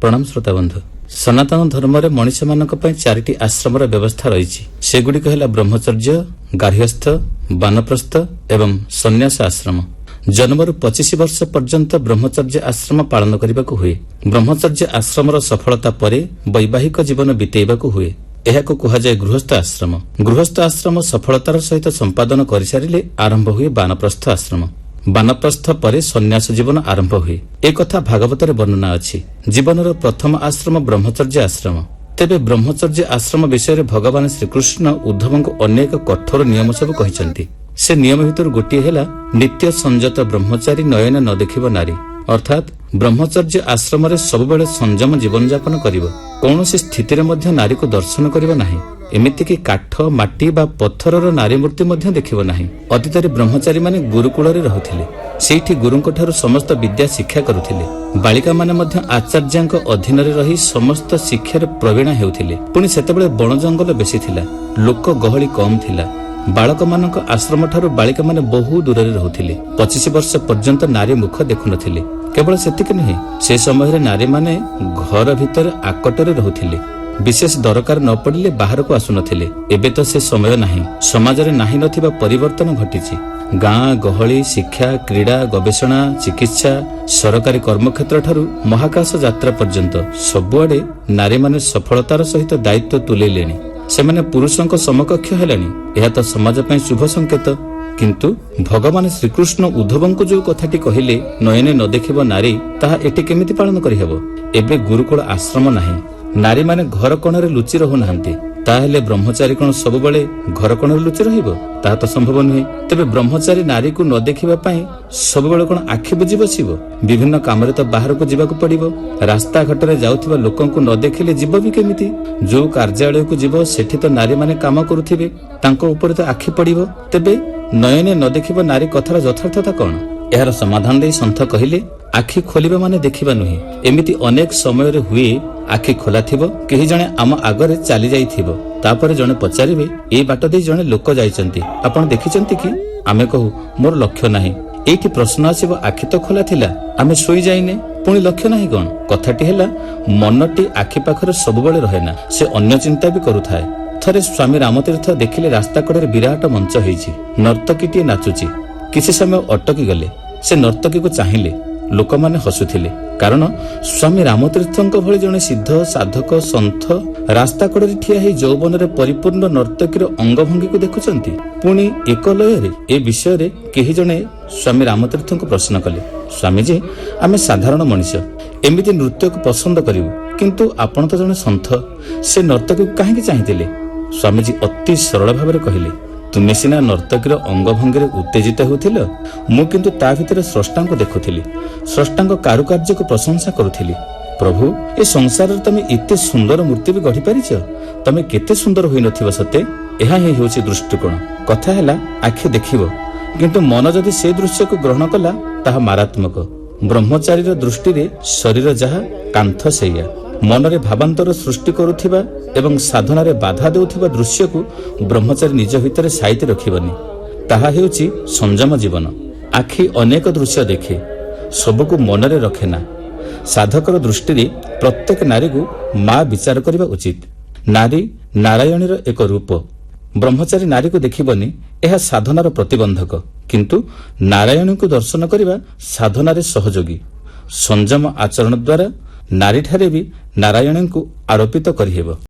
प्रणाम श्रोता बंधु। सनातन धर्म रे मनुष्य मानक पई चारिटी आश्रमर व्यवस्था रही। सेगुड़ी कहला ब्रह्मचर्य, गार्हस्थ, वानप्रस्थ एवं सन्यास आश्रम। जन्मरू 25 वर्ष पर्यंत ब्रह्मचर्य आश्रम पालन करने हुए। ब्रह्मचर्य आश्रमर सफलता परे वैवाहिक जीवन बितेबाकू हुए। एहाकू कुहाଯାଏ गृहस्थ आश्रम। गृहस्थ आश्रम सफलतार सहित संपादन कर सारिले आरंभ हुए वानप्रस्थ आश्रम। वानप्रस्थ परे सन्यास जीवन आरंभ हुए। एक कथा भागवत वर्णना अछि। जीवनर प्रथम आश्रम ब्रह्मचर्य आश्रम। तेबे ब्रह्मचर्य आश्रम विषय भगवान श्रीकृष्ण उद्धव को अनेक कठोर नियम सब कहिसंती। से नियम भितर गोटे हेला नित्य संयत ब्रह्मचारी नयन न देखिब नारी। अर्थात ब्रह्मचर्य आश्रम रे सबबेले संयम जीवन यापन करिवो। कौनसी स्थिति रे मध्य नारी को दर्शन करिवो नाही। एमिति कि काठ, माटी बा पत्थरर नारी मूर्ति मध्य देखिवो नाही। अतीत रे ब्रह्मचारी माने गुरुकुल रे रहुथिले। सेठी गुरुंक ठारू समस्त विद्या शिक्षा करुथिले। बालिका माने मध्य आचार्यंक अधीन रे रही समस्त शिक्षा रे प्रवीण हेउथिले। पुनी सेतेबेले बण जंगल बेसी थिला, लोक गहली कम थिला। बालक मानक आश्रम ठारू बालिका माने बहु दूर रे रहुथिले। 25 वर्ष पर्यंत नारी मुख देखु नथिले। केवल सेतिक नुहे, से समय रे नारी माने घर भितर आकटरे रहुथिले। विशेष दरकार न पड़िले बाहर को आसु नथिले। एबे तो से समय नाही। समाज रे नाही नथिबा परिवर्तन घटिछि। गाँ गहली, शिक्षा, क्रीड़ा, गवेषणा, चिकित्सा, सरकारी कर्मक्षेत्र ठारू महाकाश यात्रा पर्यंत सबुआडे नारी माने सफलतार सहित दायित्व तुलेलेनी। सेमाने पुरुषंक समकक्ष हेलानी। यह तो समाज पई शुभ संकेत। किंतु भगवान श्रीकृष्ण उद्धवंको जो कथाटी कहिले नयने न देखिब नारी, ताहा एटी केमिति पालन करि हेबो। एबे गुरुकुल आश्रम नाही। नारी माने घर कोणरे लुचि रहु नाहंती। ताहेले ब्रह्मचारी कोन सबबेले घर कोणरे लुचि रहिबो? ताहा तो संभव नुहे। तेबे ब्रह्मचारी नारी को न देखिबा पई सबबेले कोन आखि बुझि बसिबो? विभिन्न कामरे तो बाहर को जिबाकू पड़िबो। रास्ता घाटरे जाउथिबा लोकंकु न देखिले जीव भी केमिति? जो कार्यालय को जीव सेठी तो नारी माने काम करुथिबे, तांको ऊपर तो आखि पड़िबो। तेबे नयने न देखिबा नारी कथार यथार्थता कोन? एहार समाधान देई सन्थ कहिले, आखि खोलिबा माने देखिबा नुहे। एमिति अनेक समय रे हुए। आखि खोला थिबो, केही जणे आम आगरे चली जाइथिबो। तापर जणे पचारिबे, ए बाट देई जणे लोक जाइचंती, आपण देखिचंती कि? आमे कहू, मोर लक्ष्य नाही। एठी प्रश्न आसीबो, आखि तो खोला थिला, आमे सोई जाइने, पुणी लक्ष्य नाही कोन? कथाटी हेला, मनटी आखि पाखरे सबबेले रहेना। से अन्य चिंता भी करुथाए। थरे स्वामी रामतीर्थ देखिले रास्ता कड़े विराट मंच होईछि। नर्तकीटी नाचुची। किछि समय अटकी गले। से नर्तकी को चाहिले। लोक माने हसुथिले, कारण स्वामी रामतीर्थंक भଳି जणे सिद्ध साधक सन्थ रास्ता कड़े ठिया हे यौवन रे परिपूर्ण नर्तकीर अंगभंगी को देखुचंती। पुणी एक लୟରେ ए विषय रे केही जणे स्वामी रामतीर्थंक प्रश्न कले, स्वामीजी आमे साधारण मनुष्य, एमिति नृत्य को पसंद करिवु, किंतु आपण तो जणे सन्थ, से नर्तकी को काहेकि चाहिथिले? स्वामीजी अति सरल भाव कहले, तुमे सिना नर्तकीर अंगभंगी उत्तेजित होउथिल, मु किंतु ता भितर स्रष्टा को देखुथिली। स्रष्टा कारुकार्य को प्रशंसा करुथिली। प्रभु, ए संसार तमे एते सुंदर मूर्ति भी गढ़ी पारिछ। तमे केते सुंदर होई नथिबो सते। एहा ही होउछि दृष्टिकोण। कथा हैला, आखि देखिबो, किंतु मन जदि से दृश्य को ग्रहण कला, ताहा मारात्मक। ब्रह्मचारीर दृष्टि रे शरीर जहा, कांथ सेया। मनरे भावांतर सृष्टि करुथिबा एवं साधना रे बाधा देउथिबा दृश्य को ब्रह्मचारी निज भितरे साइति रखिबनी। ताहा हेउछि संयम जीवन। आखि अनेक दृश्य देखे, सबको मनरे रखेना। साधकर दृष्टि रे प्रत्येक नारी को मां विचार करिबा उचित। नारी नारायणीर एक रूप। ब्रह्मचारी नारी को देखिबनी, एहा साधनार प्रतिबंधक। किंतु नारायणी को दर्शन करिबा साधनारे सहयोगी। संयम आचरण द्वारा नारी ठारे भी नारायण को आरोपित करिहेब।